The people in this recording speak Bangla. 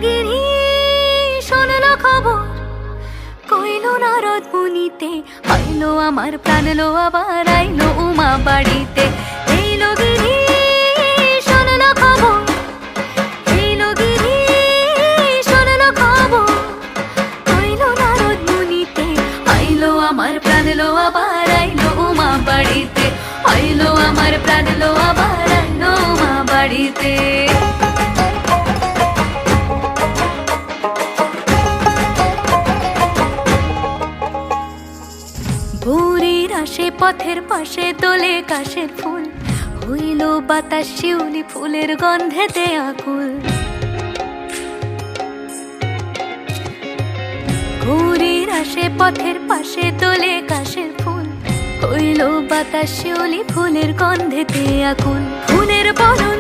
গিরি শুনল খবর, কইল নারদ মুনিতে, আইলো আমার প্রাণ লো আবার আইলো উমা বাড়িতে। এইলো গিরি শুনল খবর, এইলো গিরি শুনল খবর, কইল নারদ মুনিতে, আইলো আমার প্রাণ লো আবার আইলো উমা বাড়িতে, আইলো আমার প্রাণ লো আবার আইলো উমা বাড়িতে। ভোরের আসে পথের পাশে তোলে কাশের ফুল, হইল বাতাস শিউলি ফুলের গন্ধেতে আকুল। ভোরের আসে পথের পাশে তোলে কাশের ফুল, হইল বাতাস শিউলি ফুলের গন্ধেতে আকুল। ফুলের বরণ